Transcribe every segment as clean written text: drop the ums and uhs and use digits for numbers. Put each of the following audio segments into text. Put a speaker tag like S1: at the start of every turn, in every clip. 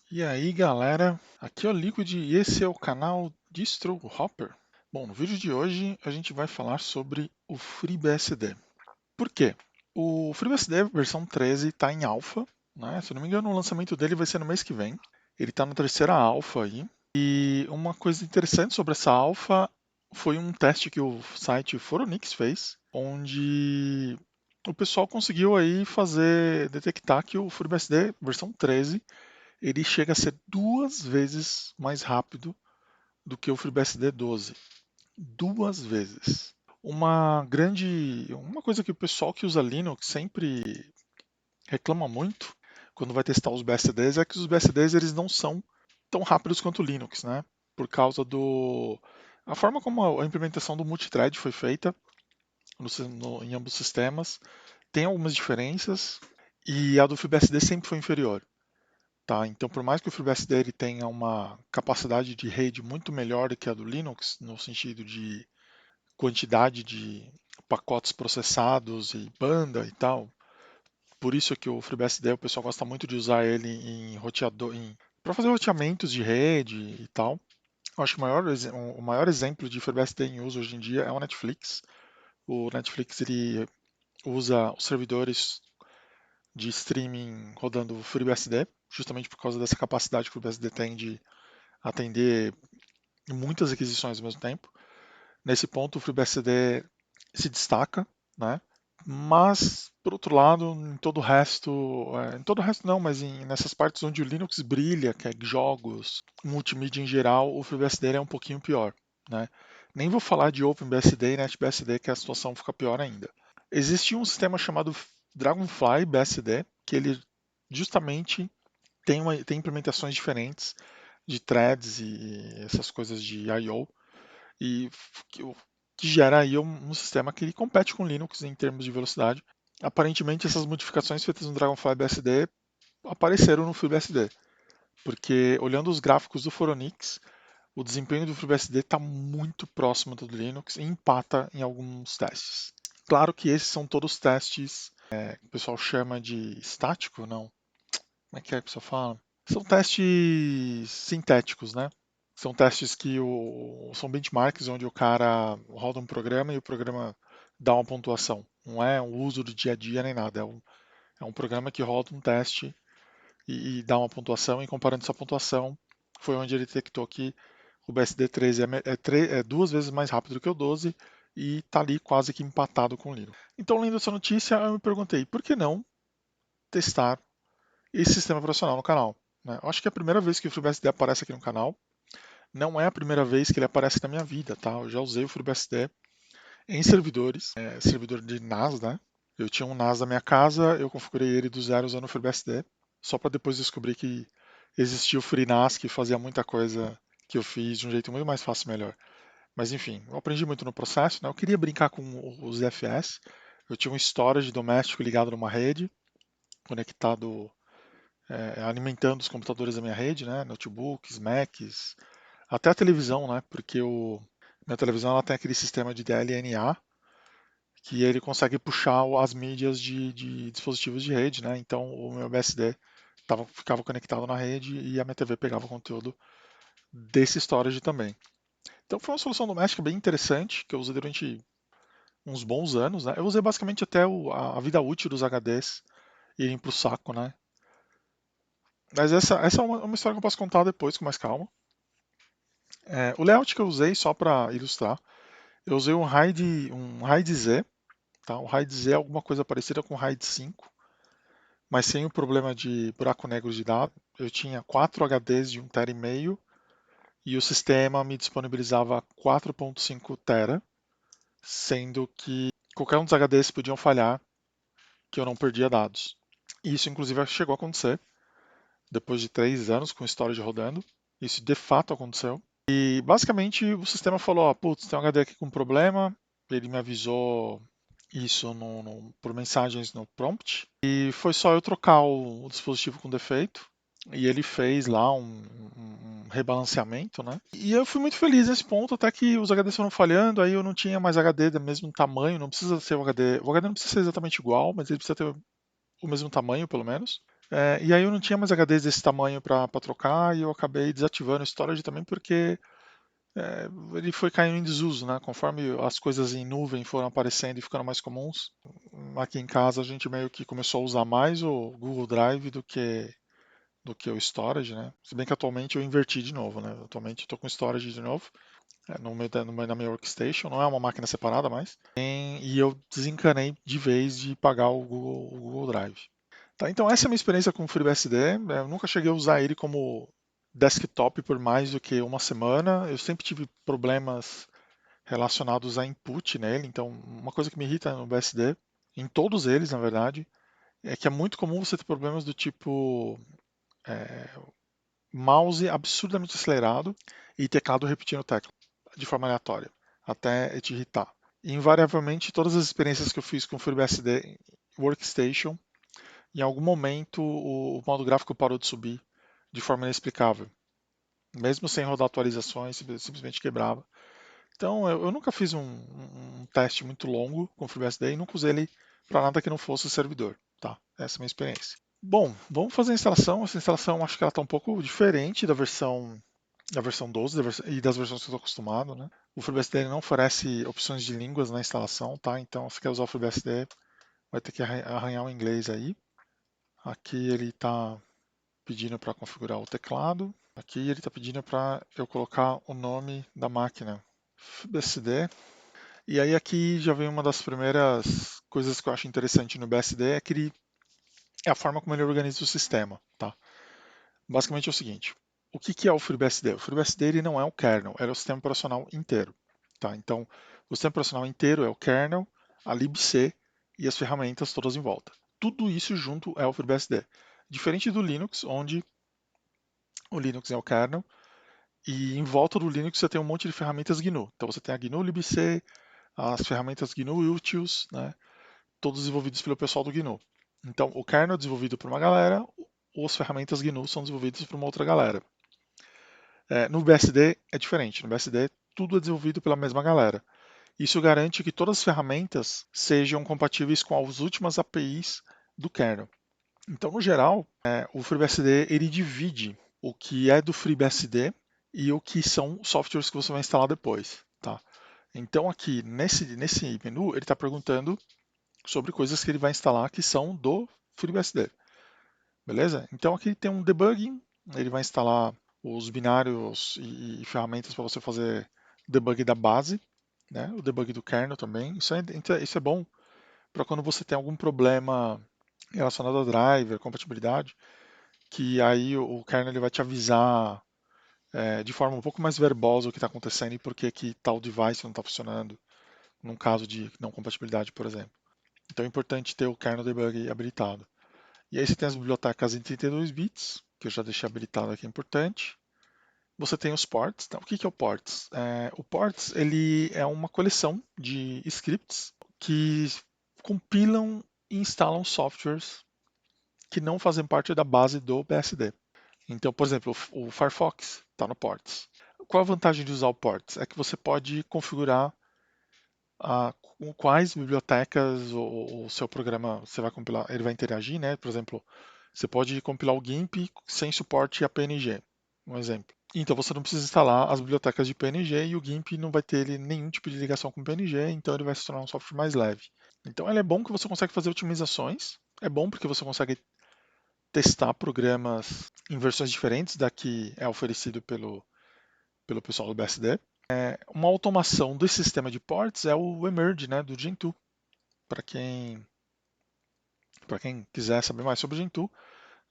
S1: E aí galera, aqui é o Liquid e esse é o canal Distro Hopper. Bom, no vídeo de hoje a gente vai falar sobre o FreeBSD. Por quê? O FreeBSD versão 13 está em alpha, né? Se eu não me engano o lançamento dele vai ser no mês que vem. Ele está na terceira alpha aí. E uma coisa interessante sobre essa alpha foi um teste que o site Foronix fez, onde o pessoal conseguiu aí detectar que o FreeBSD versão 13 ele chega a ser duas vezes mais rápido do que o FreeBSD 12. Duas vezes. Uma coisa que o pessoal que usa Linux sempre reclama muito quando vai testar os BSDs é que os BSDs eles não são tão rápidos quanto o Linux, né? Por causa do a forma como a implementação do multithread foi feita em ambos os sistemas tem algumas diferenças e a do FreeBSD sempre foi inferior. Tá, então, por mais que o FreeBSD ele tenha uma capacidade de rede muito melhor do que a do Linux, no sentido de quantidade de pacotes processados e banda e tal, por isso é que o FreeBSD o pessoal gosta muito de usar ele em roteador, para fazer roteamentos de rede e tal. Eu acho que o maior exemplo de FreeBSD em uso hoje em dia é o Netflix. O Netflix ele usa os servidores de streaming rodando FreeBSD, justamente por causa dessa capacidade que o FreeBSD tem de atender muitas aquisições ao mesmo tempo. Nesse ponto, o FreeBSD se destaca, né? Mas, por outro lado, em todo o resto não, mas nessas partes onde o Linux brilha, que é jogos, multimídia em geral, o FreeBSD é um pouquinho pior, né? Nem vou falar de OpenBSD e NetBSD, que a situação fica pior ainda. Existe um sistema chamado Dragonfly BSD, que ele justamente tem implementações diferentes de threads e essas coisas de I/O e que gera aí um sistema que ele compete com Linux em termos de velocidade. Aparentemente essas modificações feitas no Dragonfly BSD apareceram no FreeBSD, porque olhando os gráficos do Foronix, o desempenho do FreeBSD está muito próximo do Linux e empata em alguns testes. Claro que esses são todos testes que o pessoal chama de estático, não? Como é que a pessoa fala? São testes sintéticos, né? São testes são benchmarks onde o cara roda um programa e o programa dá uma pontuação. Não é um uso do dia a dia nem nada. É um programa que roda um teste e dá uma pontuação. E comparando essa pontuação, foi onde ele detectou que o BSD 13 é duas vezes mais rápido que o 12 e está ali quase que empatado com o Linux. Então, lendo essa notícia, eu me perguntei por que não testar esse sistema operacional no canal. Né? Eu acho que é a primeira vez que o FreeBSD aparece aqui no canal. Não é a primeira vez que ele aparece na minha vida, tá? Eu já usei o FreeBSD em servidores, servidor de NAS, né? Eu tinha um NAS na minha casa, eu configurei ele do zero usando o FreeBSD, só para depois descobrir que existia o FreeNAS que fazia muita coisa que eu fiz de um jeito muito mais fácil e melhor. Mas enfim, eu aprendi muito no processo, né? Eu queria brincar com os FS. Eu tinha um storage doméstico ligado numa rede, conectado, alimentando os computadores da minha rede, né? Notebooks, Macs, até a televisão, né? Porque minha televisão ela tem aquele sistema de DLNA que ele consegue puxar as mídias de dispositivos de rede, né? Então o meu BSD ficava conectado na rede e a minha TV pegava conteúdo desse storage também. Então foi uma solução doméstica bem interessante que eu usei durante uns bons anos, né? Eu usei basicamente até a vida útil dos HDs irem para o saco, né? Mas essa é uma história que eu posso contar depois com mais calma. O layout que eu usei, só para ilustrar, eu usei um RAID Z, tá? O RAID Z é alguma coisa parecida com o RAID 5, mas sem o problema de buraco negro de dados. Eu tinha 4 HDs de 1,5 TB e o sistema me disponibilizava 4,5 TB, sendo que qualquer um dos HDs podiam falhar, que eu não perdia dados. E isso, inclusive, chegou a acontecer depois de 3 anos com o storage rodando. Isso de fato aconteceu. E basicamente o sistema falou: ó, putz, tem um HD aqui com problema. Ele me avisou isso por mensagens no prompt. E foi só eu trocar o dispositivo com defeito. E ele fez lá um rebalanceamento, né? E eu fui muito feliz nesse ponto, até que os HDs foram falhando, aí eu não tinha mais HD do mesmo tamanho, não precisa ser o HD. O HD não precisa ser exatamente igual, mas ele precisa ter o mesmo tamanho, pelo menos. E aí eu não tinha mais HDs desse tamanho para trocar e eu acabei desativando o storage também porque ele foi caindo em desuso, né? Conforme as coisas em nuvem foram aparecendo e ficando mais comuns, aqui em casa a gente meio que começou a usar mais o Google Drive do que o storage, né? Se bem que atualmente eu inverti de novo, né? Atualmente eu tô com storage de novo, na minha workstation, não é uma máquina separada mais. E eu desencanei de vez de pagar o Google Drive. Tá, então essa é a minha experiência com o FreeBSD. Eu nunca cheguei a usar ele como desktop por mais do que uma semana. Eu sempre tive problemas relacionados a input nele. Então, uma coisa que me irrita no BSD, em todos eles, na verdade, é que é muito comum você ter problemas do tipo é, mouse absurdamente acelerado e teclado repetindo tecla de forma aleatória, até te irritar. E, invariavelmente, todas as experiências que eu fiz com o FreeBSD Workstation, em algum momento o modo gráfico parou de subir de forma inexplicável. Mesmo sem rodar atualizações, simplesmente quebrava. Então eu nunca fiz um teste muito longo com o FreeBSD e nunca usei ele para nada que não fosse o servidor. Tá? Essa é a minha experiência. Bom, vamos fazer a instalação. Essa instalação acho que ela está um pouco diferente da versão 12 e das versões que eu estou acostumado. Né? O FreeBSD não oferece opções de línguas na instalação, tá? Então se quer usar o FreeBSD vai ter que arranhar o inglês aí. Aqui ele está pedindo para configurar o teclado. Aqui ele está pedindo para eu colocar o nome da máquina, BSD. E aí aqui já vem uma das primeiras coisas que eu acho interessante no BSD, é que é a forma como ele organiza o sistema. Tá? Basicamente é o seguinte, o que é o FreeBSD? O FreeBSD ele não é o kernel, ele é o sistema operacional inteiro. Tá? Então, o sistema operacional inteiro é o kernel, a libc e as ferramentas todas em volta. Tudo isso junto é o FreeBSD. Diferente do Linux, onde o Linux é o kernel, e em volta do Linux você tem um monte de ferramentas GNU. Então você tem a GNU libc, as ferramentas GNU Utils, né, todos desenvolvidos pelo pessoal do GNU. Então o kernel é desenvolvido por uma galera, as ferramentas GNU são desenvolvidas por uma outra galera. No BSD é diferente, no BSD tudo é desenvolvido pela mesma galera. Isso garante que todas as ferramentas sejam compatíveis com as últimas APIs do kernel. Então, no geral, o FreeBSD ele divide o que é do FreeBSD e o que são softwares que você vai instalar depois. Tá? Então, aqui nesse menu, ele está perguntando sobre coisas que ele vai instalar que são do FreeBSD. Beleza? Então, aqui tem um debugging, ele vai instalar os binários e ferramentas para você fazer debug da base, né? O debug do kernel também. Isso é bom para quando você tem algum problema relacionado a driver, compatibilidade, que aí o kernel ele vai te avisar de forma um pouco mais verbosa o que está acontecendo e por que que tal device não está funcionando, num caso de não compatibilidade, por exemplo. Então é importante ter o kernel debug habilitado. E aí você tem as bibliotecas em 32 bits, que eu já deixei habilitado aqui, é importante. Você tem os ports. Então, o que é o ports? O ports ele é uma coleção de scripts que compilam e instalam softwares que não fazem parte da base do BSD. Então, por exemplo, o Firefox está no ports. Qual a vantagem de usar o ports? É que você pode configurar com quais bibliotecas o seu programa você vai compilar, ele vai interagir, né? Por exemplo, você pode compilar o GIMP sem suporte a PNG, um exemplo. Então você não precisa instalar as bibliotecas de PNG e o GIMP não vai ter nenhum tipo de ligação com PNG, então ele vai se tornar um software mais leve. Então ele é bom que você consegue fazer otimizações, é bom porque você consegue testar programas em versões diferentes da que é oferecido pelo pessoal do BSD. Uma automação desse sistema de ports é o Emerge, né, do Gentoo. Para quem quiser saber mais sobre o Gentoo,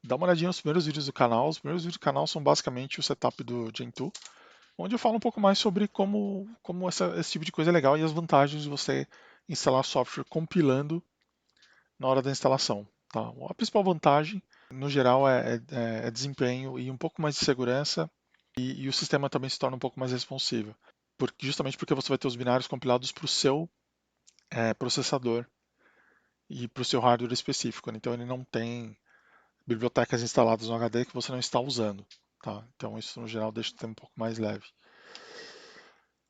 S1: dá uma olhadinha nos primeiros vídeos do canal. Os primeiros vídeos do canal são basicamente o setup do Gentoo, onde eu falo um pouco mais sobre como esse tipo de coisa é legal e as vantagens de você instalar software compilando na hora da instalação. Tá? A principal vantagem, no geral, é desempenho e um pouco mais de segurança, e o sistema também se torna um pouco mais responsivo, justamente porque você vai ter os binários compilados para o seu processador e para o seu hardware específico. Né? Então ele não tem bibliotecas instaladas no HD que você não está usando. Tá? Então isso no geral deixa o sistema um pouco mais leve.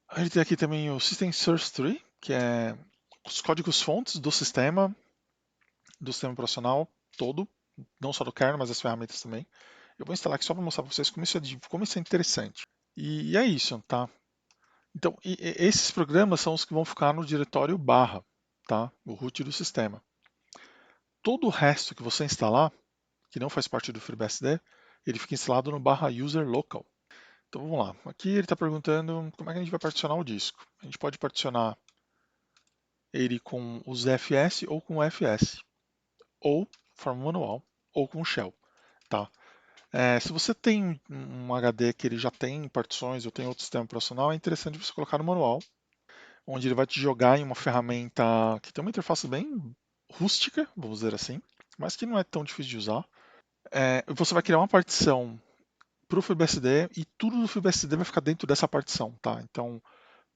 S1: A gente tem aqui também o System Source Tree, que é os códigos fontes do sistema operacional todo. não só do kernel, mas das ferramentas também. Eu vou instalar aqui só para mostrar para vocês como isso é interessante. E é isso, tá? Então, esses programas são os que vão ficar no diretório barra, tá? O root do sistema. Todo o resto que você instalar, que não faz parte do FreeBSD, ele fica instalado no barra user local. Então vamos lá. Aqui ele está perguntando como é que a gente vai particionar o disco. A gente pode particionar ele com os FS ou com o FS, ou forma manual, ou com shell, tá? Se você tem um HD que ele já tem partições ou tem outro sistema operacional, é interessante você colocar no manual, onde ele vai te jogar em uma ferramenta que tem uma interface bem rústica, vamos dizer assim, mas que não é tão difícil de usar. Você vai criar uma partição para o FreeBSD e tudo do FreeBSD vai ficar dentro dessa partição, tá? Então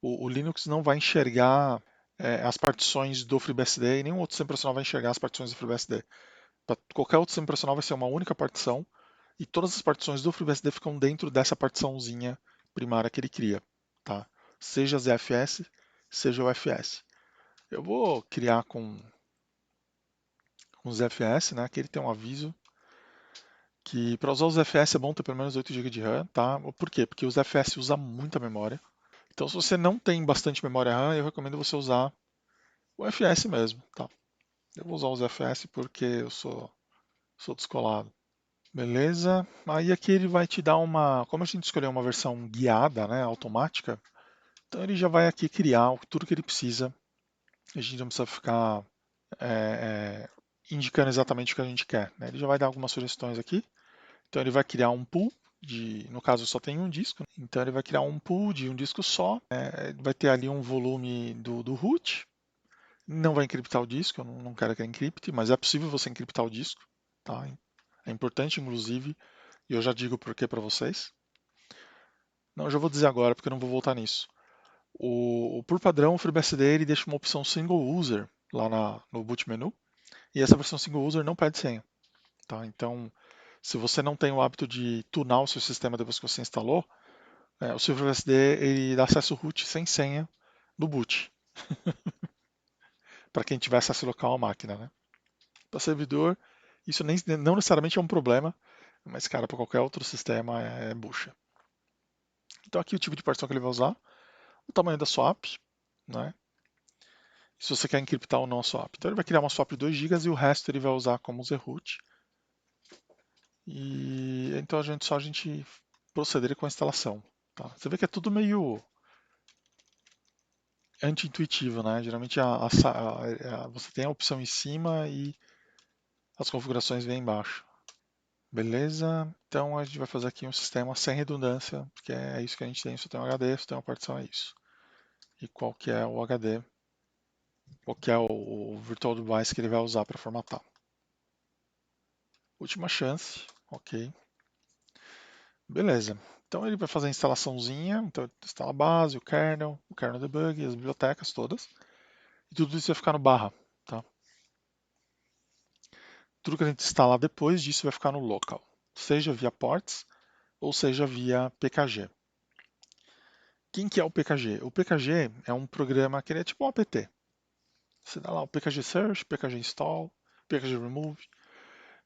S1: o Linux não vai enxergar as partições do FreeBSD e nenhum outro sistema operacional vai enxergar as partições do FreeBSD. Para qualquer outro sistema operacional vai ser uma única partição e todas as partições do FreeBSD ficam dentro dessa partiçãozinha primária que ele cria, tá? Seja as ZFS, seja o FS. Eu vou criar com os ZFS, né? Aqui ele tem um aviso que para usar os ZFS é bom ter pelo menos 8 GB de RAM, tá? Por quê? Porque os ZFS usam muita memória. Então, se você não tem bastante memória RAM, eu recomendo você usar o FS mesmo, tá? Eu vou usar os FS porque eu sou descolado. Beleza? Aí aqui ele vai te dar uma. Como a gente escolheu uma versão guiada, né, automática, então ele já vai aqui criar tudo que ele precisa. A gente não precisa ficar indicando exatamente o que a gente quer, né? Ele já vai dar algumas sugestões aqui. Então ele vai criar um pool no caso só tem um disco, então ele vai criar um pool de um disco só. Vai ter ali um volume do root. Não vai encriptar o disco, eu não quero que encripte, mas é possível você encriptar o disco, tá? É importante, inclusive, e eu já digo por que para vocês. Não, eu já vou dizer agora, porque eu não vou voltar nisso. Por padrão, o FreeBSD ele deixa uma opção single user lá no boot menu, e essa versão single user não pede senha, tá? Então, se você não tem o hábito de tunar o seu sistema depois que você instalou, o seu FreeBSD ele dá acesso root sem senha no boot, para quem tiver acesso local à máquina, né? Para servidor, isso não necessariamente é um problema, mas, cara, para qualquer outro sistema é bucha. Então, aqui o tipo de partição que ele vai usar, o tamanho da swap, né? Se você quer encriptar ou não a swap. Então, ele vai criar uma swap de 2 GB e o resto ele vai usar como zroot. E então só a gente proceder com a instalação. Tá? Você vê que é tudo meio anti-intuitivo, né? Geralmente você tem a opção em cima e as configurações vêm embaixo. Beleza? Então a gente vai fazer aqui um sistema sem redundância, porque é isso que a gente tem. Só tem um HD, só tem uma partição, é isso. E qual que é o HD, qual que é o virtual device que ele vai usar para formatar. Última chance, ok. Beleza. Então ele vai fazer a instalaçãozinha, então ele instala a base, o kernel debug, as bibliotecas todas. E tudo isso vai ficar no barra, tá? Tudo que a gente instalar depois disso vai ficar no local, seja via ports ou seja via PKG. Quem que é o PKG? O PKG é um programa que ele é tipo um apt. Você dá lá o PKG Search, PKG Install, PKG Remove.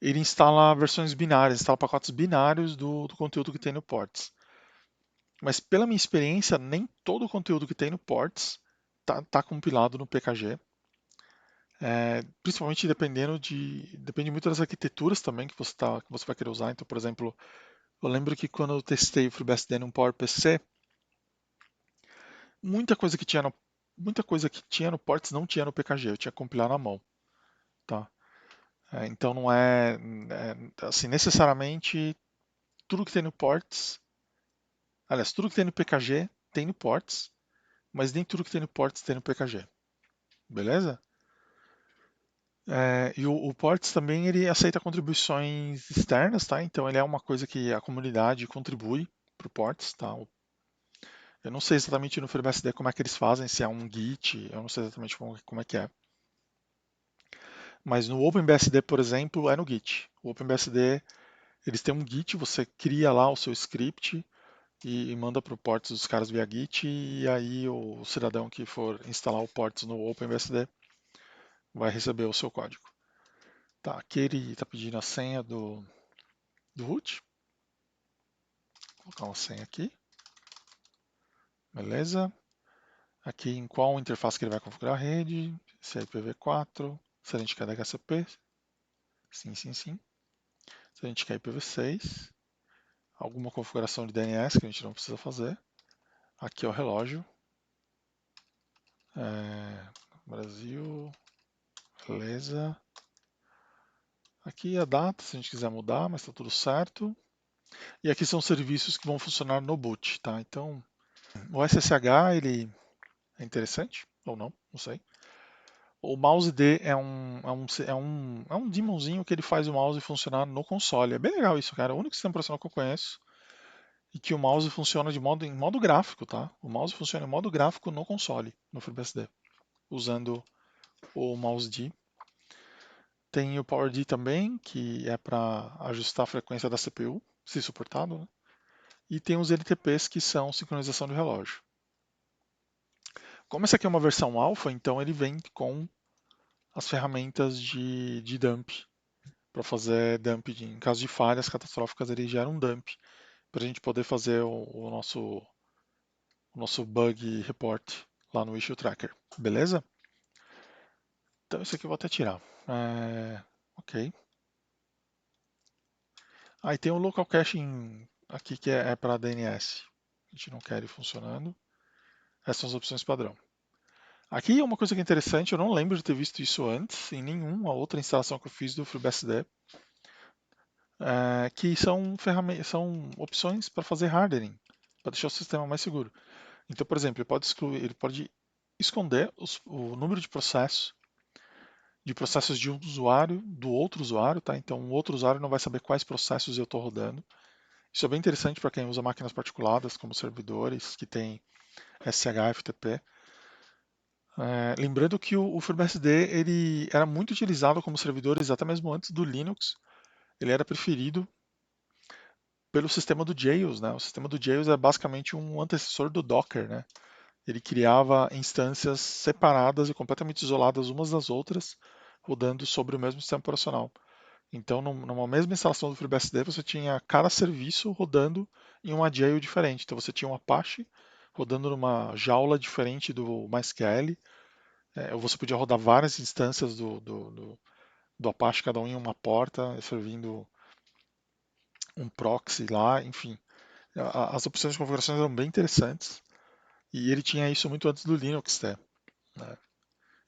S1: Ele instala versões binárias, instala pacotes binários do conteúdo que tem no ports. Mas pela minha experiência, nem todo o conteúdo que tem no ports tá compilado no PKG. Principalmente depende muito das arquiteturas também que você vai querer usar. Então, por exemplo, eu lembro que quando eu testei o FreeBSD num PowerPC, muita coisa que tinha no ports não tinha no PKG, eu tinha que compilar na mão, tá? Então não assim, necessariamente tudo que tem no ports, aliás, tudo que tem no PKG tem no ports, mas nem tudo que tem no ports tem no PKG, beleza? E o Ports também ele aceita contribuições externas, tá? Então ele é uma coisa que a comunidade contribui para o Ports, tá? Eu não sei exatamente no FreeBSD como é que eles fazem, se é um Git, eu não sei exatamente como é que é. Mas no OpenBSD, por exemplo, é no Git. O OpenBSD, eles têm um Git, você cria lá o seu script e manda para o Ports dos caras via Git, e aí o cidadão que for instalar o Ports no OpenBSD vai receber o seu código. Tá, aqui ele está pedindo a senha do root. Vou colocar uma senha aqui. Beleza. Aqui em qual interface que ele vai configurar a rede. Se é IPv4. Se a gente quer DHCP. Sim, sim, sim. Se a gente quer IPv6. Alguma configuração de DNS que a gente não precisa fazer. Aqui é o relógio. Brasil. Beleza. Aqui a data, se a gente quiser mudar, mas está tudo certo. E aqui são serviços que vão funcionar no boot, tá? Então, o SSH, ele é interessante, ou não, não sei. O mouse D é um daemonzinho que ele faz o mouse funcionar no console. É bem legal isso, cara. É o único sistema operacional que eu conheço e que o mouse funciona em modo gráfico, tá? O mouse funciona em modo gráfico no console, no FreeBSD, usando o mouse D. Tem o PowerD também, que é para ajustar a frequência da CPU, se suportado, né? E tem os LTPs, que são sincronização de relógio. Como essa aqui é uma versão alfa, então ele vem com as ferramentas de dump, para fazer dump em caso de falhas catastróficas, ele gera um dump para a gente poder fazer o nosso bug report lá no issue tracker, beleza? Então isso aqui eu vou até tirar. Ok. Aí tem o local caching aqui que é para DNS. A gente não quer ele funcionando. Essas são as opções padrão. Aqui é uma coisa que é interessante, eu não lembro de ter visto isso antes em nenhuma outra instalação que eu fiz do FreeBSD, que são opções para fazer hardening, para deixar o sistema mais seguro. Então, por exemplo, ele pode esconder o número de processos de um usuário do outro usuário, tá? Então, o outro usuário não vai saber quais processos eu estou rodando. Isso é bem interessante para quem usa máquinas particuladas, como servidores que têm SH, FTP. Lembrando que o FreeBSD ele era muito utilizado como servidores até mesmo antes do Linux. Ele era preferido pelo sistema do Jails, né? O sistema do Jails é basicamente um antecessor do Docker, né? Ele criava instâncias separadas e completamente isoladas umas das outras, rodando sobre o mesmo sistema operacional. Então, numa mesma instalação do FreeBSD, você tinha cada serviço rodando em uma jail diferente. Então, você tinha um Apache rodando numa jaula diferente do MySQL. Ou você podia rodar várias instâncias do Apache, cada um em uma porta, servindo um proxy lá, enfim. As opções de configurações eram bem interessantes. E ele tinha isso muito antes do Linux, né?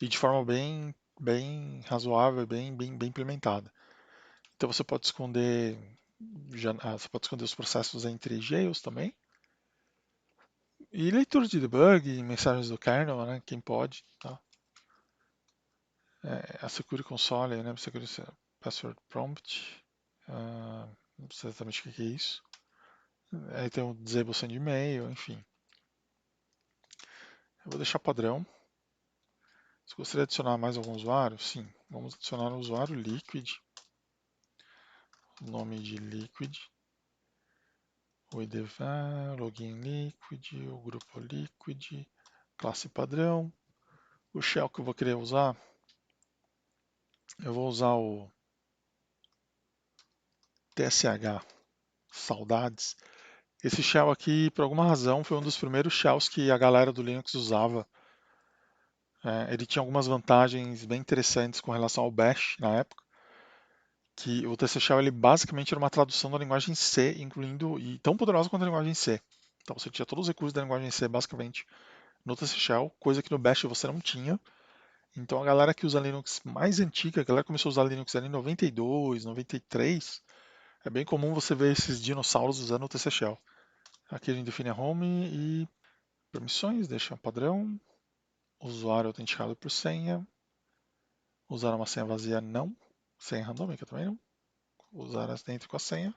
S1: E de forma bem razoável, bem implementada. Então você pode esconder você pode esconder os processos entre jails também. E leitura de debug, mensagens do kernel, né? Quem pode, tá? A Security Console, né? Security Password Prompt. Não sei exatamente o que é isso. Aí tem o Disable Send Email, enfim. Eu vou deixar padrão. Se gostaria de adicionar mais algum usuário, sim. Vamos adicionar o usuário Liquid. O nome de Liquid. O ID login Liquid, o grupo Liquid, classe padrão. O shell que eu vou querer usar, eu vou usar o TSH, saudades. Esse shell aqui, por alguma razão, foi um dos primeiros shells que a galera do Linux usava. Ele tinha algumas vantagens bem interessantes com relação ao Bash na época, que o TC Shell ele basicamente era uma tradução da linguagem C, incluindo e tão poderosa quanto a linguagem C. Então você tinha todos os recursos da linguagem C basicamente no TC Shell, coisa que no Bash você não tinha. Então a galera que usa Linux mais antiga, a galera começou a usar Linux ali em 92, 93, é bem comum você ver esses dinossauros usando o TC Shell. Aqui a gente define a home e permissões, deixa padrão, usuário autenticado por senha, usar uma senha vazia não, senha randômica também não, usar entre com a senha,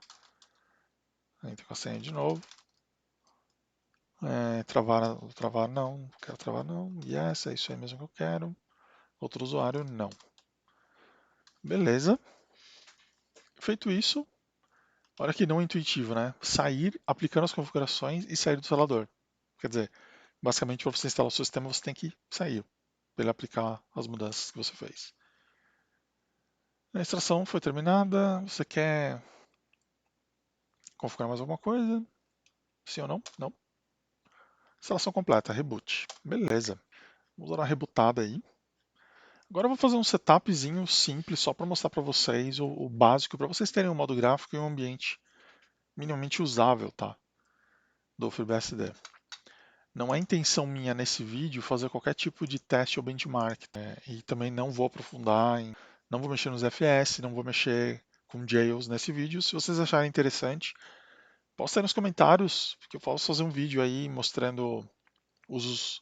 S1: entre com a senha de novo, travar não, quero travar não, yes, é isso aí mesmo que eu quero, outro usuário não. Beleza, feito isso, olha que não intuitivo, né? Sair aplicando as configurações e sair do instalador. Quer dizer, basicamente para você instalar o seu sistema você tem que sair para ele aplicar as mudanças que você fez. A instalação foi terminada. Você quer configurar mais alguma coisa? Sim ou não? Não. Instalação completa, reboot. Beleza. Vamos dar uma rebootada aí. Agora eu vou fazer um setupzinho simples só para mostrar para vocês o básico, para vocês terem um modo gráfico e um ambiente minimamente usável, tá? Do FreeBSD. Não é intenção minha nesse vídeo fazer qualquer tipo de teste ou benchmark, né? E também não vou aprofundar não vou mexer nos FS, não vou mexer com jails nesse vídeo. Se vocês acharem interessante, postem nos comentários, que eu posso fazer um vídeo aí mostrando usos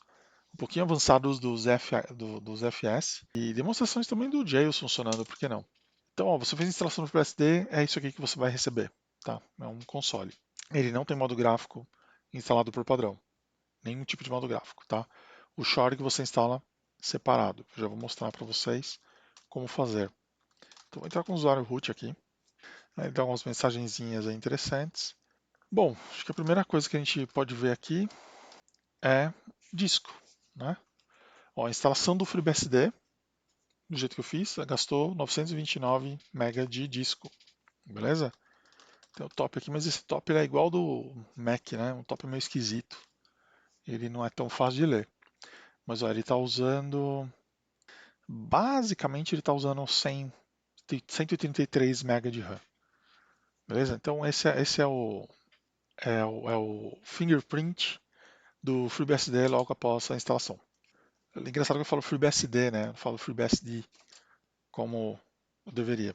S1: um pouquinho avançados dos FS e demonstrações também do jails funcionando, por que não? Então, ó, você fez a instalação do FreeBSD, é isso aqui que você vai receber, tá? É um console. Ele não tem modo gráfico instalado por padrão. Nenhum tipo de modo gráfico, tá? O Shore que você instala separado. Eu já vou mostrar para vocês como fazer. Então vou entrar com o usuário root aqui. Aí dá algumas mensagenzinhas aí interessantes. Bom, acho que a primeira coisa que a gente pode ver aqui é disco, né? Ó, a instalação do FreeBSD, do jeito que eu fiz, gastou 929 MB de disco, beleza? Tem o top aqui, mas esse top é igual do Mac, né? Um top meio esquisito. Ele não é tão fácil de ler. Mas ó, ele está usando. Basicamente, ele está usando 133 MB de RAM. Beleza? Então, esse é o fingerprint do FreeBSD logo após a instalação. É engraçado que eu falo FreeBSD, né? Eu falo FreeBSD como eu deveria.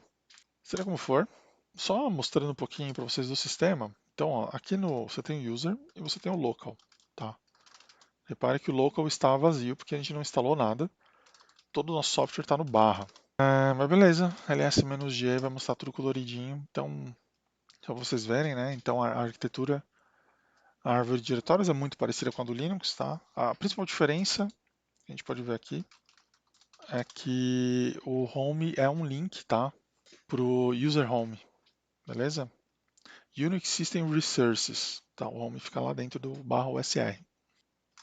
S1: Seja como for, só mostrando um pouquinho para vocês do sistema. Então, ó, aqui você tem o user e você tem o local, tá? Repare que o local está vazio porque a gente não instalou nada. Todo o nosso software está no barra. Mas beleza, ls-g vai mostrar tudo coloridinho. Então, só vocês verem, né? Então a arquitetura, a árvore de diretórios é muito parecida com a do Linux, tá? A principal diferença, que a gente pode ver aqui, é que o home é um link, tá? Pro user home, beleza? Unix System Resources, tá? O home fica lá dentro do barra USR.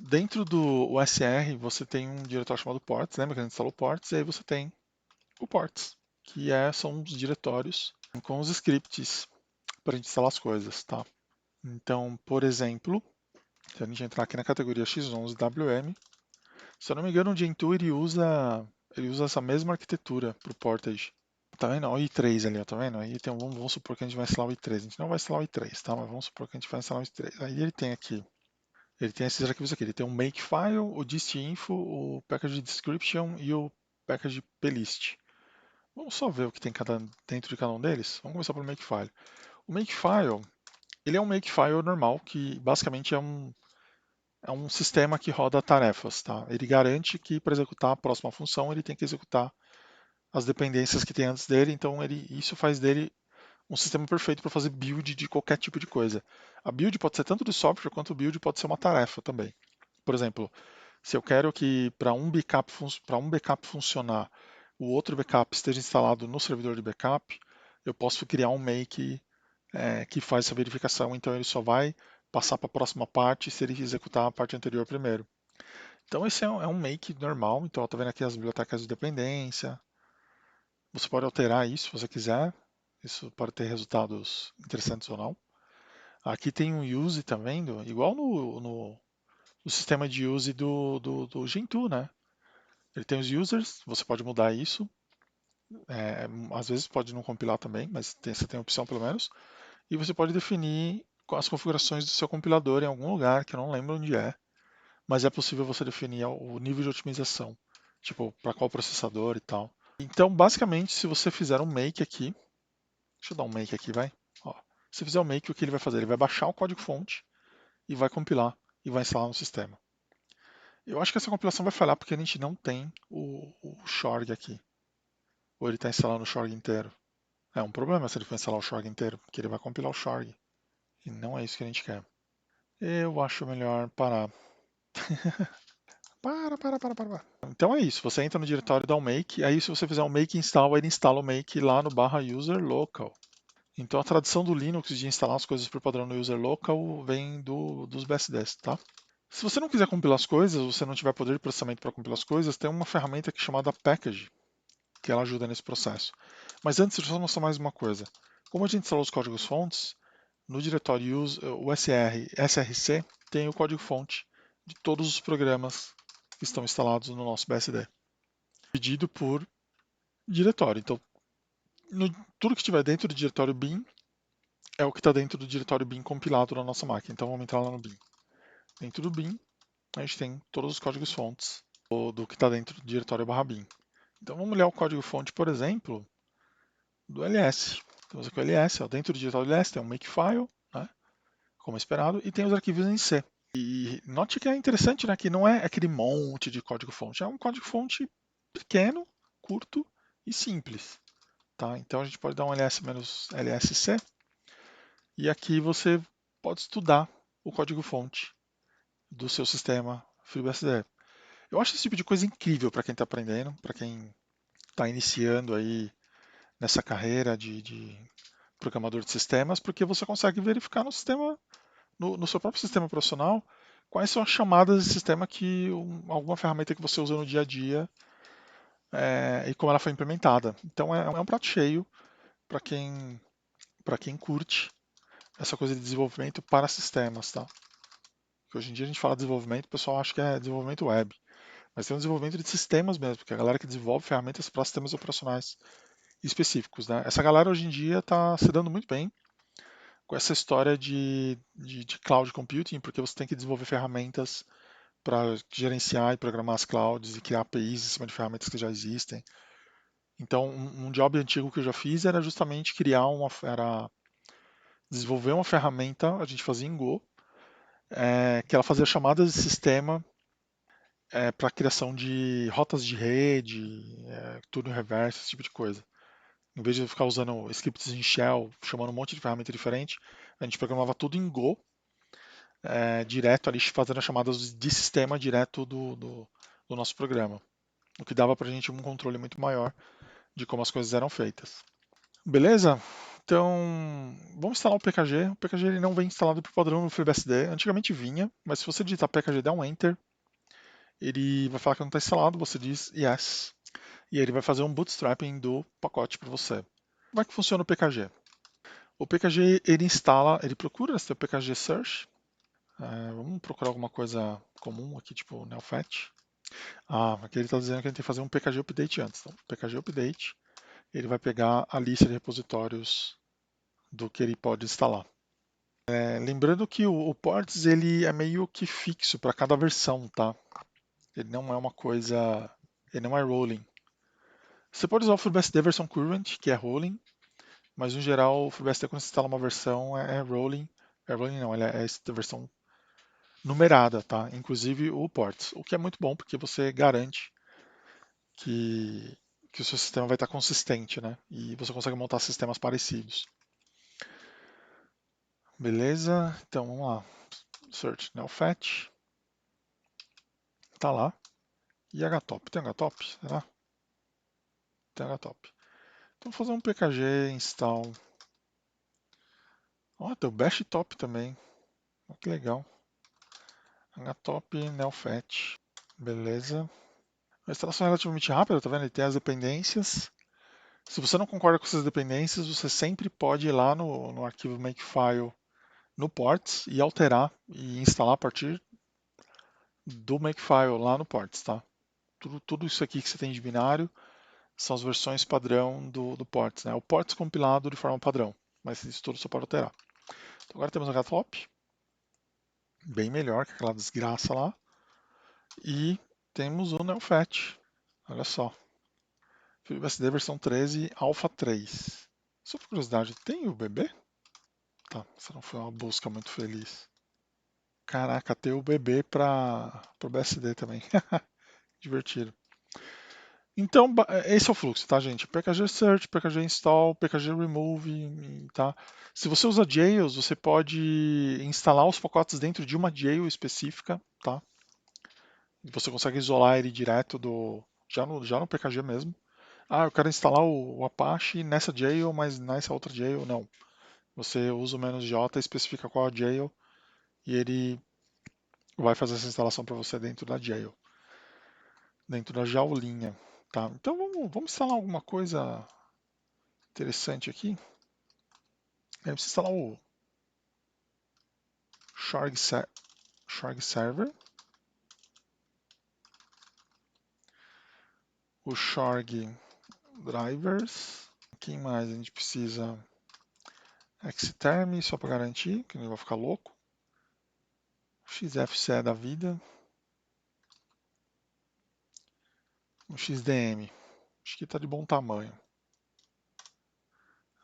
S1: Dentro do USR você tem um diretório chamado ports, lembra que a gente instalou ports? E aí você tem o ports, que são os diretórios com os scripts para a gente instalar as coisas, tá? Então, por exemplo, se a gente entrar aqui na categoria X11WM, se eu não me engano, o Gentoo ele usa essa mesma arquitetura para o Portage. Tá vendo? Ó, o i3 ali, ó, tá vendo? Aí tem vamos supor que a gente vai instalar o i3. A gente não vai instalar o i3, tá? Mas vamos supor que a gente vai instalar o i3. Aí ele tem esses arquivos aqui. Ele tem o makefile, o distinfo, o package description e o package plist. Vamos só ver o que tem dentro de cada um deles. Vamos começar pelo makefile. O makefile, ele é um makefile normal, que basicamente é um sistema que roda tarefas, tá? Ele garante que para executar a próxima função ele tem que executar as dependências que tem antes dele, então isso faz dele um sistema perfeito para fazer build de qualquer tipo de coisa. A build pode ser tanto de software quanto build pode ser uma tarefa também. Por exemplo, se eu quero que para um backup funcionar, o outro backup esteja instalado no servidor de backup, eu posso criar um make que faz essa verificação, então ele só vai passar para a próxima parte se ele executar a parte anterior primeiro. Então esse é um make normal, então está vendo aqui as bibliotecas de dependência. Você pode alterar isso se você quiser, isso pode ter resultados interessantes ou não. Aqui tem um use também, igual no sistema de use do Gentoo, né? Ele tem os users, você pode mudar isso. Às vezes pode não compilar também, mas você tem a opção pelo menos. E você pode definir as configurações do seu compilador em algum lugar, que eu não lembro onde é, mas é possível você definir o nível de otimização, tipo, para qual processador e tal. Então, basicamente, se você fizer um make aqui, deixa eu dar um make aqui, vai. Ó, se fizer um make, o que ele vai fazer? Ele vai baixar o código-fonte e vai compilar e vai instalar no sistema. Eu acho que essa compilação vai falhar porque a gente não tem o Shorg aqui. Ou ele está instalando o Shorg inteiro. É um problema se ele for instalar o Shorg inteiro, porque ele vai compilar o Shorg. E não é isso que a gente quer. Eu acho melhor parar. Para. Então é isso. Você entra no diretório e dá um make. Aí, se você fizer um make install, ele instala o make lá no barra user local. Então a tradição do Linux de instalar as coisas por padrão no user local vem dos BSDs, tá? Se você não quiser compilar as coisas, você não tiver poder de processamento para compilar as coisas, tem uma ferramenta aqui chamada package. que ela ajuda nesse processo. Mas antes, deixa eu só mostrar mais uma coisa. Como a gente instalou os códigos fontes, no diretório use, o src tem o código-fonte de todos os programas que estão instalados no nosso BSD, dividido por diretório. Então, tudo que estiver dentro do diretório bin é o que está dentro do diretório bin compilado na nossa máquina. Então, vamos entrar lá no bin. Dentro do bin, a gente tem todos os códigos-fontes do que está dentro do diretório /bin. Então, vamos olhar o código-fonte, por exemplo, do ls. Temos aqui o ls, ó, dentro do diretório ls tem um makefile, né, como esperado, e tem os arquivos em C. E note que é interessante, né, que não é aquele monte de código-fonte, é um código-fonte pequeno, curto e simples. Tá? Então a gente pode dar um ls-lsc e aqui você pode estudar o código-fonte do seu sistema FreeBSD. Eu acho esse tipo de coisa incrível para quem está aprendendo, para quem está iniciando aí nessa carreira de programador de sistemas, porque você consegue verificar no sistema, no seu próprio sistema profissional, quais são as chamadas de sistema que alguma ferramenta que você usa no dia a dia e como ela foi implementada. Então é um prato cheio para quem curte essa coisa de desenvolvimento para sistemas, tá? Porque hoje em dia a gente fala de desenvolvimento, o pessoal acha que é desenvolvimento web, mas tem um desenvolvimento de sistemas mesmo, porque a galera que desenvolve ferramentas para sistemas operacionais específicos, né? Essa galera hoje em dia está se dando muito bem com essa história de cloud computing, porque você tem que desenvolver ferramentas para gerenciar e programar as clouds e criar APIs em cima de ferramentas que já existem. Então, um job antigo que eu já fiz era justamente era desenvolver uma ferramenta, a gente fazia em Go, que ela fazia chamadas de sistema para a criação de rotas de rede, tudo em reverso, esse tipo de coisa. Em vez de ficar usando scripts em shell, chamando um monte de ferramenta diferente, a gente programava tudo em Go, direto ali, fazendo as chamadas de sistema direto do nosso programa. O que dava para a gente um controle muito maior de como as coisas eram feitas. Beleza? Então, vamos instalar o PKG. O PKG ele não vem instalado por padrão no FreeBSD. Antigamente vinha, mas se você digitar PKG, dá um Enter, ele vai falar que não está instalado, você diz Yes, e ele vai fazer um bootstrapping do pacote para você. Como é que funciona o PKG? O PKG ele instala, ele procura esse PKG Search. Vamos procurar alguma coisa comum aqui, tipo Neofet. Aqui ele está dizendo que a gente tem que fazer um PKG Update antes. Então, PKG Update, ele vai pegar a lista de repositórios do que ele pode instalar. Lembrando que o ports ele é meio que fixo para cada versão, tá? Ele não é uma coisa, ele não é rolling. Você pode usar o FreeBSD versão current, que é rolling, mas no geral o FreeBSD quando você instala uma versão é rolling. É rolling não, ele é essa versão numerada, tá? Inclusive o ports, o que é muito bom porque você garante que, que o seu sistema vai estar consistente, né? E você consegue montar sistemas parecidos. Beleza? Então vamos lá. Search Neofet. Tá lá. E HTOP? Tem HTOP? Será? Tem HTOP. Então vou fazer um pkg install. Ó, tem o bash top também. Ó, que legal. HTOP Neofet. Beleza. A instalação é relativamente rápida, tá vendo? Ele tem as dependências. Se você não concorda com essas dependências, você sempre pode ir lá no arquivo makefile no ports e alterar e instalar a partir do makefile lá no ports, tá? Tudo isso aqui que você tem de binário são as versões padrão do ports, né? O ports compilado de forma padrão, mas isso tudo você pode alterar. Então, agora temos o HTOP, bem melhor que aquela desgraça lá, e temos o Neofet, olha só, FreeBSD versão 13, Alpha 3. Só por curiosidade, tem o bebê? Tá, essa não foi uma busca muito feliz. Caraca, tem o bebê para o BSD também. Divertido. Então, esse é o fluxo, tá, gente? PKG Search, PKG Install, PKG Remove, tá? Se você usa jails, você pode instalar os pacotes dentro de uma jail específica, tá? E você consegue isolar ele direto já no PKG mesmo. Eu quero instalar o Apache nessa jail, mas nessa outra jail não. Você usa o "-j", especifica qual a jail e ele vai fazer essa instalação para você dentro da jail, dentro da jaulinha. Tá? Então vamos instalar alguma coisa interessante aqui. A gente precisa instalar o Shorg Server, o Shorg Drivers. Quem mais? A gente precisa Xterm, só para garantir, que não vai ficar louco. XFCE da vida. Um XDM. Acho que está de bom tamanho.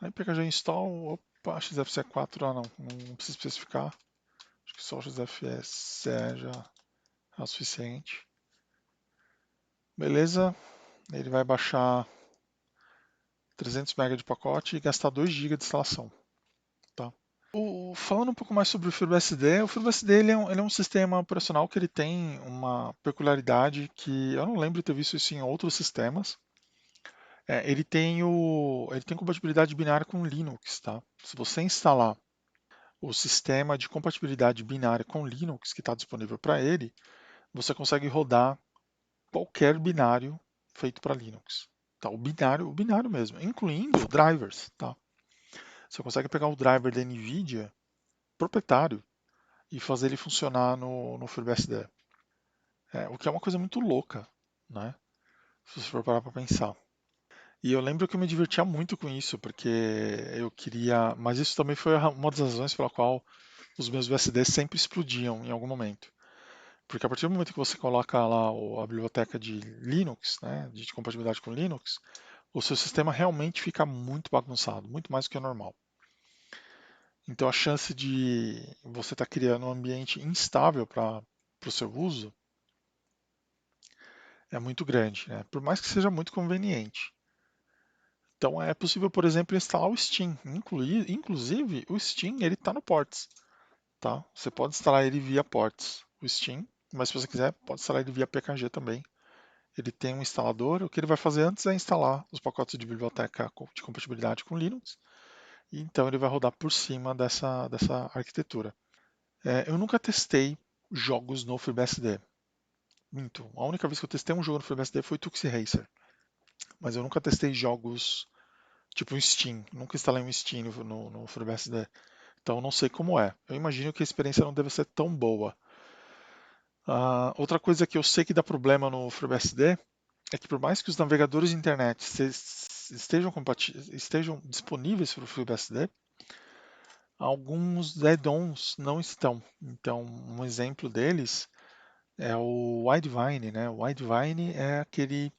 S1: Aí pkg install, opa, XFCE4, não precisa especificar. Acho que só o XFCE já é o suficiente. Beleza, ele vai baixar 300 MB de pacote e gastar 2 GB de instalação. Tá? Falando um pouco mais sobre o FreeBSD ele é um sistema operacional que ele tem uma peculiaridade que eu não lembro de ter visto isso em outros sistemas. Ele tem compatibilidade binária com Linux. Tá? Se você instalar o sistema de compatibilidade binária com Linux que está disponível para ele, você consegue rodar qualquer binário feito para Linux. Tá? O binário mesmo, incluindo drivers. Tá? Você consegue pegar o driver da NVIDIA proprietário e fazer ele funcionar no FreeBSD. O que é uma coisa muito louca, né? Se você for parar para pensar. E eu lembro que eu me divertia muito com isso, porque eu queria. Mas isso também foi uma das razões pela qual os meus BSDs sempre explodiam em algum momento. Porque a partir do momento que você coloca lá a biblioteca de Linux, né, de compatibilidade com Linux, o seu sistema realmente fica muito bagunçado, muito mais do que o normal. Então a chance de você estar criando um ambiente instável para o seu uso é muito grande, né? Por mais que seja muito conveniente. Então é possível, por exemplo, instalar o Steam. Inclusive, o Steam ele está no Ports, tá? Você pode instalar ele via Ports, o Steam, mas se você quiser, pode instalar ele via PKG também. Ele tem um instalador. O que ele vai fazer antes é instalar os pacotes de biblioteca de compatibilidade com Linux. E então ele vai rodar por cima dessa arquitetura. Eu nunca testei jogos no FreeBSD. Minto. A única vez que eu testei um jogo no FreeBSD foi Tuxi Racer. Mas eu nunca testei jogos tipo Steam. Nunca instalei um Steam no FreeBSD. Então eu não sei como é. Eu imagino que a experiência não deve ser tão boa. Outra coisa que eu sei que dá problema no FreeBSD é que por mais que os navegadores de internet estejam disponíveis para o FreeBSD, alguns add-ons não estão. Então, um exemplo deles é o Widevine, né? O Widevine é aquele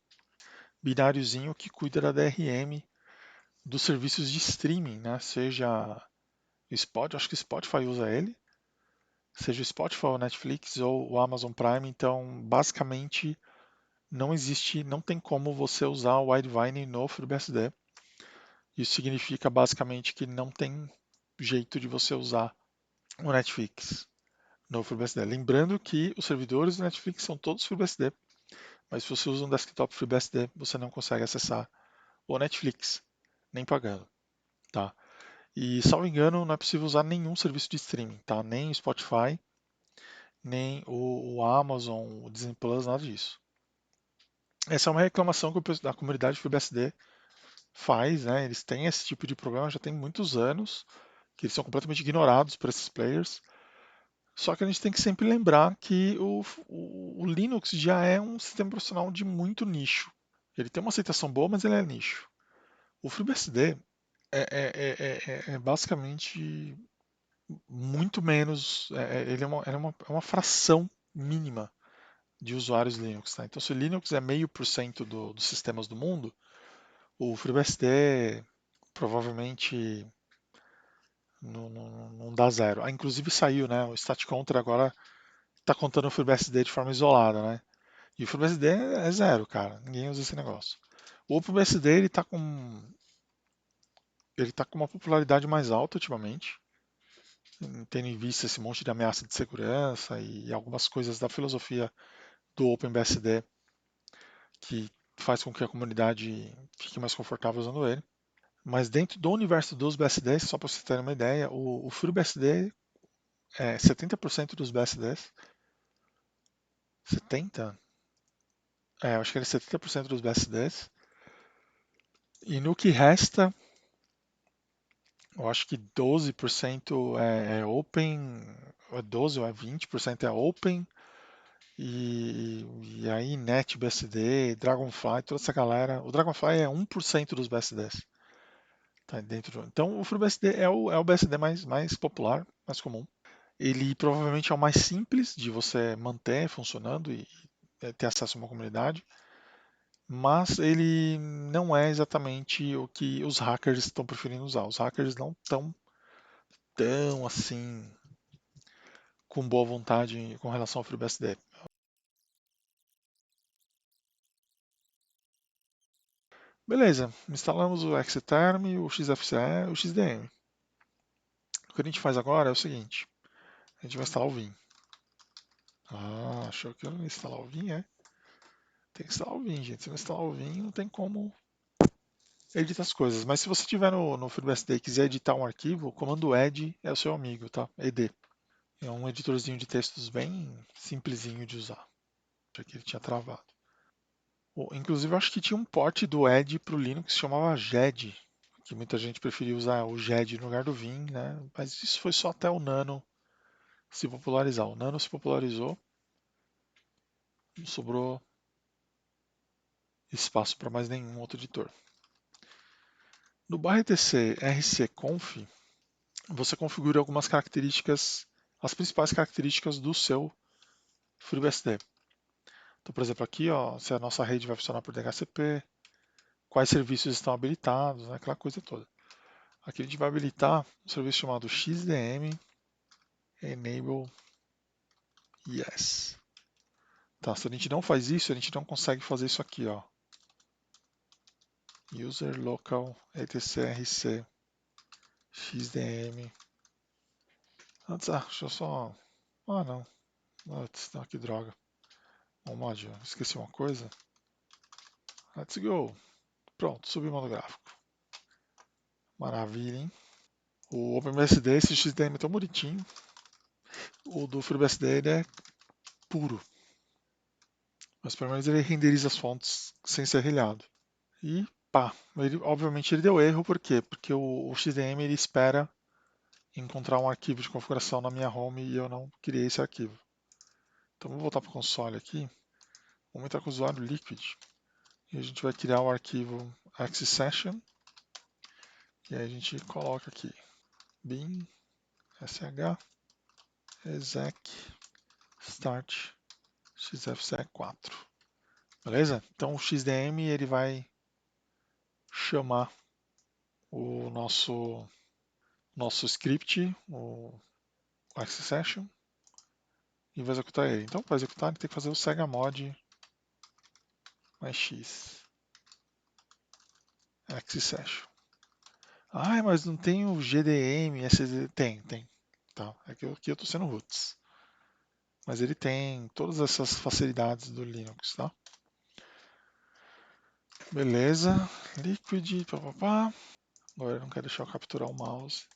S1: bináriozinho que cuida da DRM dos serviços de streaming, né? Seja o Spotify, acho que o Spotify usa ele, seja o Spotify, o Netflix ou o Amazon Prime. Então, basicamente, não tem como você usar o Widevine no FreeBSD. Isso significa basicamente que não tem jeito de você usar o Netflix no FreeBSD. Lembrando que os servidores do Netflix são todos FreeBSD, mas se você usa um desktop FreeBSD, você não consegue acessar o Netflix, nem pagando, tá? E, salvo engano, não é possível usar nenhum serviço de streaming, tá? Nem o Spotify, nem o Amazon, o Disney Plus, nada disso. Essa é uma reclamação que a comunidade FreeBSD faz, né? Eles têm esse tipo de problema já tem muitos anos, que eles são completamente ignorados por esses players. Só que a gente tem que sempre lembrar que o Linux já é um sistema profissional de muito nicho. Ele tem uma aceitação boa, mas ele é nicho. O FreeBSD é basicamente muito menos. É uma fração mínima de usuários Linux. Tá? Então, se o Linux é 0,5% dos sistemas do mundo, o FreeBSD provavelmente não dá zero. Inclusive saiu, né? O StatCounter agora está contando o FreeBSD de forma isolada, né? E o FreeBSD é zero, cara. Ninguém usa esse negócio. O OpenBSD ele tá com uma popularidade mais alta ultimamente, tendo em vista esse monte de ameaça de segurança e algumas coisas da filosofia do OpenBSD que faz com que a comunidade fique mais confortável usando ele. Mas dentro do universo dos BSDs, só para vocês terem uma ideia, o FreeBSD 70% dos BSDs, 70? eu acho que era 70% dos BSDs. E no que resta, eu acho que 12% é open, ou é 12 ou é 20% é open, e aí NetBSD, Dragonfly, toda essa galera. O Dragonfly é 1% dos BSDs. Tá dentro então o FreeBSD é o BSD mais popular, mais comum. Ele provavelmente é o mais simples de você manter funcionando e ter acesso a uma comunidade, mas ele não é exatamente o que os hackers estão preferindo usar. Os hackers não estão tão assim com boa vontade com relação ao FreeBSD. Beleza, instalamos o Xterm, o XFCE, o XDM. O que a gente faz agora é o seguinte: a gente vai instalar o Vim. Ah, achou que eu não ia instalar o Vim, é? Tem que instalar o Vim, gente. Se não instalar o Vim, não tem como editar as coisas. Mas se você tiver no FreeBSD e quiser editar um arquivo, o comando ed é o seu amigo, tá? ed. É um editorzinho de textos bem simplesinho de usar. Já que ele tinha travado. Inclusive, eu acho que tinha um port do ed para o Linux que se chamava GED, que muita gente preferia usar o GED no lugar do Vim, né? Mas isso foi só até o Nano se popularizar. O Nano se popularizou, não sobrou espaço para mais nenhum outro editor. No barra/etc rcconf, você configura algumas características, as principais características do seu FreeBSD. Então, por exemplo, aqui, ó, se a nossa rede vai funcionar por DHCP, quais serviços estão habilitados, né, aquela coisa toda. Aqui a gente vai habilitar um serviço chamado XDM Enable Yes. Tá, se a gente não faz isso, a gente não consegue fazer isso aqui, ó. User local etcrc xdm. Antes, deixa eu só. Ah, não. Putz, não, que droga. Vamos lá, esqueci uma coisa. Let's go. Pronto, subi o modo gráfico. Maravilha, hein? O OpenBSD, esse XDM é tão bonitinho. O do FreeBSD ele é puro. Mas pelo menos ele renderiza as fontes sem ser relhado. E pá, obviamente ele deu erro, por quê? Porque o XDM ele espera encontrar um arquivo de configuração na minha home e eu não criei esse arquivo. Então vou voltar para o console aqui. Vamos entrar com o usuário Liquid. E a gente vai criar o arquivo accessession. E aí a gente coloca aqui bin sh exec start xfce4. Beleza? Então o XDM ele vai chamar o nosso script, o accessession, e vai executar ele. Então para executar ele tem que fazer o segamod mais x accessession. Ah, mas não tem o GDM, SSD. Tem. Tá. Aqui eu estou sendo roots. Mas ele tem todas essas facilidades do Linux, tá? Beleza. Liquid, papapá. Agora eu não quero deixar eu capturar o mouse.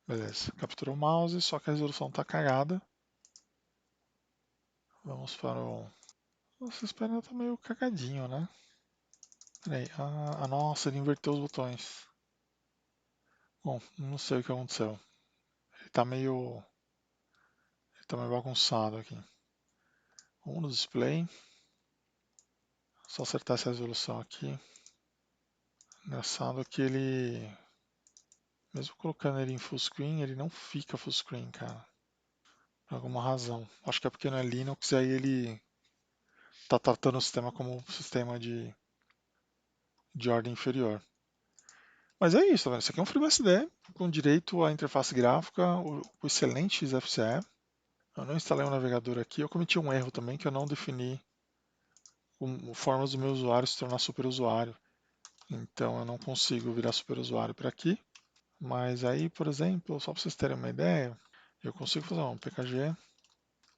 S1: Beleza. Capturou o mouse, só que a resolução está cagada. Vamos para o. Nossa, esse painel tá meio cagadinho, né? Peraí. Nossa, ele inverteu os botões. Bom, não sei o que aconteceu. Ele tá meio. Ele tá meio bagunçado aqui. Vamos no display. Só acertar essa resolução aqui. Engraçado que ele, mesmo colocando ele em full screen, ele não fica full screen, cara. Por alguma razão. Acho que é porque não é Linux e aí ele tá tratando o sistema como um sistema de ordem inferior. Mas é isso, tá vendo? Isso aqui é um FreeBSD com direito à interface gráfica, o excelente XFCE. Eu não instalei um navegador aqui. Eu cometi um erro também que eu não defini formas do meu usuário se tornar superusuário. Então eu não consigo virar superusuário para aqui. Mas aí, por exemplo, só para vocês terem uma ideia, eu consigo fazer um pkg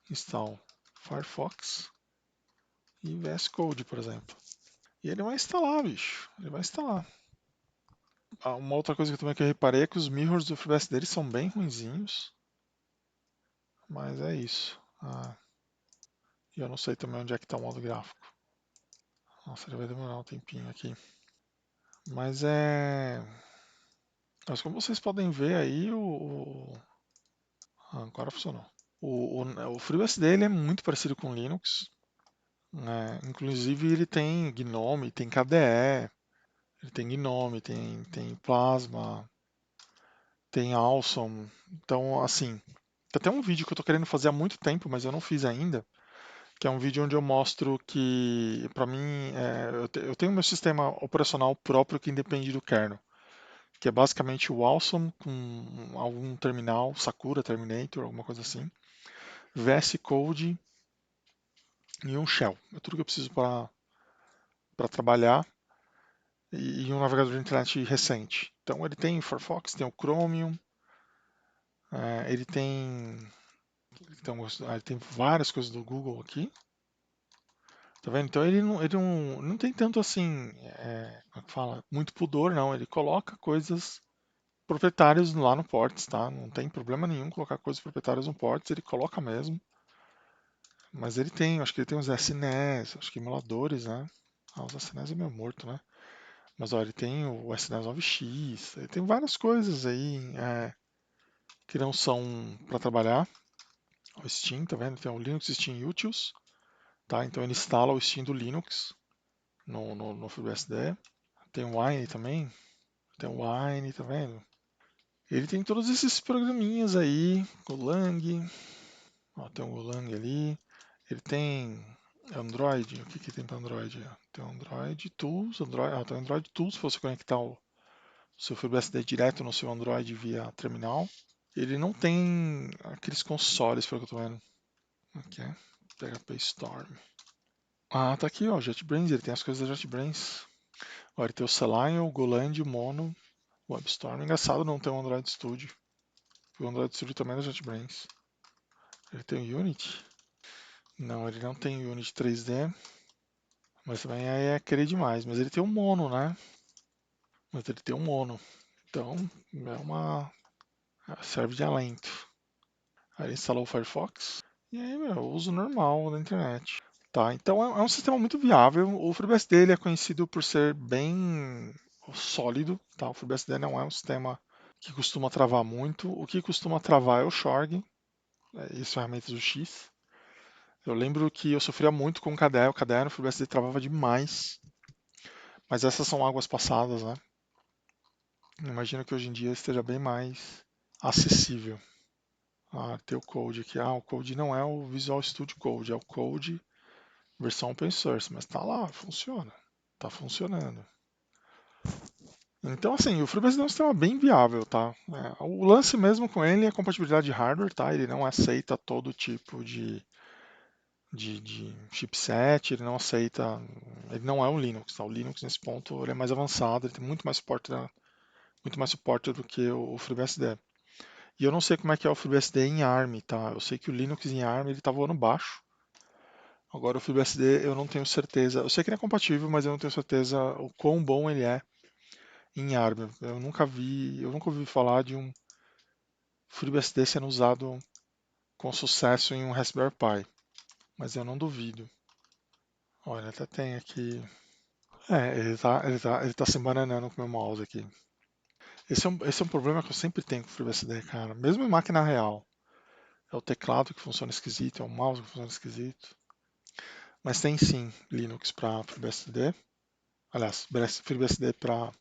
S1: install Firefox e VS Code, por exemplo. E ele vai instalar, bicho. Ele vai instalar. Uma outra coisa que eu também que eu reparei é que os mirrors do FreeBSD deles são bem ruinzinhos. Mas é isso. E eu não sei também onde é que está o modo gráfico. Nossa, ele vai demorar um tempinho aqui. Mas Mas como vocês podem ver aí, agora funcionou. O FreeBSD ele é muito parecido com o Linux, né? Inclusive ele tem GNOME, tem KDE, ele tem GNOME, tem Plasma, tem Awesome. Então, assim, tem até um vídeo que eu estou querendo fazer há muito tempo, mas eu não fiz ainda, que é um vídeo onde eu mostro que, para mim, eu tenho meu sistema operacional próprio que independe do kernel, que é basicamente o Awesome com algum terminal, Sakura Terminator, alguma coisa assim, VS Code e um shell. É tudo que eu preciso para trabalhar e um navegador de internet recente. Então ele tem o Firefox, tem o Chromium, ele tem ele tem várias coisas do Google aqui. Tá vendo? Então ele não tem tanto assim, como é que fala? Muito pudor, não. Ele coloca coisas proprietárias lá no Ports, tá? Não tem problema nenhum colocar coisas proprietárias no Ports, ele coloca mesmo. Mas ele tem, acho que ele tem os SNES, acho que emuladores, né? Ah, os SNES é meio morto, né? Mas ó, ele tem o SNES 9X, ele tem várias coisas aí que não são para trabalhar. O Steam, tá vendo? Tem o Linux Steam Utils, tá? Então ele instala o Steam do Linux no FreeBSD. Tem o Wine também, tem o Wine, tá vendo? Ele tem todos esses programinhas aí, Golang, ó, tem o Golang ali. Ele tem Android, o que que tem para Android? Tem Android Tools, tem Android Tools se você conectar o seu FreeBSD direto no seu Android via terminal. Ele não tem aqueles consoles, pelo que eu tô vendo. Aqui, PHP Storm. Ah, tá aqui, ó, JetBrains, ele tem as coisas da JetBrains. Ó, ele tem o Selenium, o Golang, o Mono, o WebStorm. Engraçado não ter um Android Studio. O Android Studio também é da JetBrains. Ele tem o Unity? Não, ele não tem Unity 3D, mas também aí é querer demais. Mas ele tem um Mono, né? Mas ele tem um Mono. Então, é uma. Serve de alento. Aí ele instalou o Firefox. E aí, meu, uso normal da internet. Tá, então é um sistema muito viável. O FreeBSD ele é conhecido por ser bem sólido, tá? O FreeBSD não é um sistema que costuma travar muito. O que costuma travar é o Shorg, e as ferramentas do X. Eu lembro que eu sofria muito com o KDE no FreeBSD travava demais, mas essas são águas passadas, né? Imagino que hoje em dia esteja bem mais acessível. Ah, tem o Code aqui. Ah, o Code não é o Visual Studio Code, é o Code versão open source, mas tá lá, funciona. Tá funcionando. Então, assim, o FreeBSD é um sistema bem viável, tá? O lance mesmo com ele é a compatibilidade de hardware, tá? Ele não aceita todo tipo de chipset, ele não aceita. Ele não é um Linux, tá? O Linux, nesse ponto, ele é mais avançado, ele tem muito mais suporte do que o FreeBSD. E eu não sei como é que é o FreeBSD em ARM, tá? Eu sei que o Linux em ARM ele tá voando baixo. Agora o FreeBSD eu não tenho certeza. Eu sei que ele é compatível, mas eu não tenho certeza o quão bom ele é em ARM. Eu nunca ouvi falar de um FreeBSD sendo usado com sucesso em um Raspberry Pi, mas eu não duvido. Olha, até tem aqui. Ele tá se embananando com o meu mouse aqui. Esse é um problema que eu sempre tenho com o FreeBSD, cara. Mesmo em máquina real. É o teclado que funciona esquisito, é o mouse que funciona esquisito. Mas tem sim Linux para FreeBSD. Aliás, FreeBSD para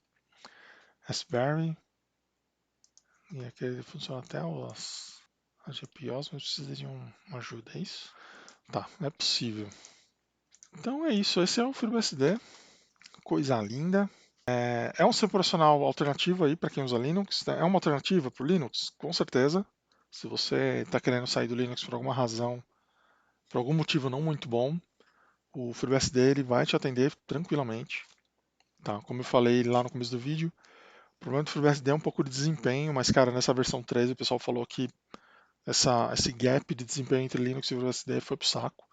S1: Raspberry. E aqui ele funciona até as GPIOs, mas precisa de uma ajuda, é isso? Tá, é possível. Então é isso, esse é o FreeBSD. Coisa linda. É um sistema operacional alternativo aí para quem usa Linux, né? É uma alternativa para o Linux? Com certeza. Se você está querendo sair do Linux por alguma razão, por algum motivo não muito bom, o FreeBSD ele vai te atender tranquilamente. Tá? Como eu falei lá no começo do vídeo, o problema do FreeBSD é um pouco de desempenho, mas cara, nessa versão 13 o pessoal falou que esse gap de desempenho entre Linux e FreeBSD foi pro saco.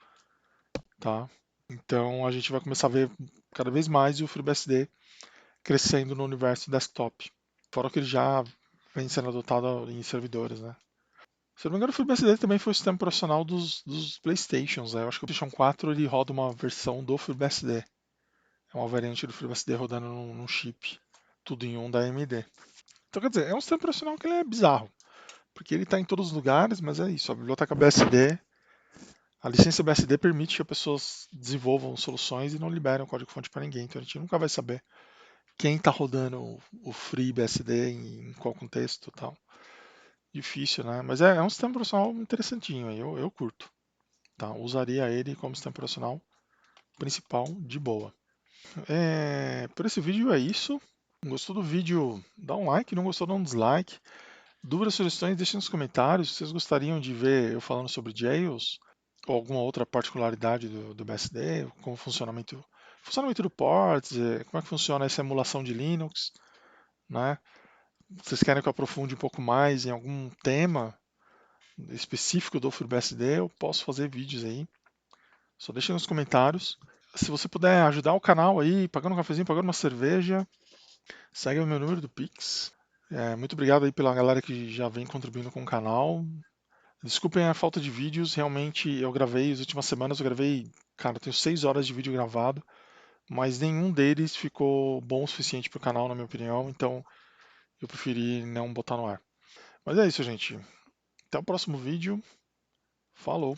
S1: Tá? Então a gente vai começar a ver cada vez mais o FreeBSD crescendo no universo desktop. Fora que ele já vem sendo adotado em servidores, né? Se eu não me engano, o FreeBSD também foi o sistema operacional dos PlayStations, né? Eu acho que o PlayStation 4 ele roda uma versão do FreeBSD. É uma variante do FreeBSD rodando num chip, tudo em um da AMD. Então, quer dizer, é um sistema operacional que ele é bizarro, porque ele está em todos os lugares, mas é isso. A biblioteca BSD, a licença BSD permite que as pessoas desenvolvam soluções e não liberem o código-fonte para ninguém. Então, a gente nunca vai saber quem está rodando o FreeBSD em qual contexto e tal. Difícil, né? Mas é um sistema operacional interessantinho, eu curto. Tá? Usaria ele como sistema operacional principal de boa. Por esse vídeo é isso. Gostou do vídeo? Dá um like, não gostou, dá um dislike. Dúvidas, sugestões, deixem nos comentários. Se vocês gostariam de ver eu falando sobre Jails ou alguma outra particularidade do BSD, como funcionamento do ports, como é que funciona essa emulação de Linux, né? Vocês querem que eu aprofunde um pouco mais em algum tema específico do FreeBSD, eu posso fazer vídeos aí. Só deixem nos comentários. Se você puder ajudar o canal aí, pagando um cafezinho, pagando uma cerveja, segue o meu número do Pix. Muito obrigado aí pela galera que já vem contribuindo com o canal. Desculpem a falta de vídeos, realmente eu gravei, as últimas semanas eu gravei, cara, eu tenho 6 horas de vídeo gravado, mas nenhum deles ficou bom o suficiente para o canal, na minha opinião, então eu preferi não botar no ar. Mas é isso, gente. Até o próximo vídeo. Falou!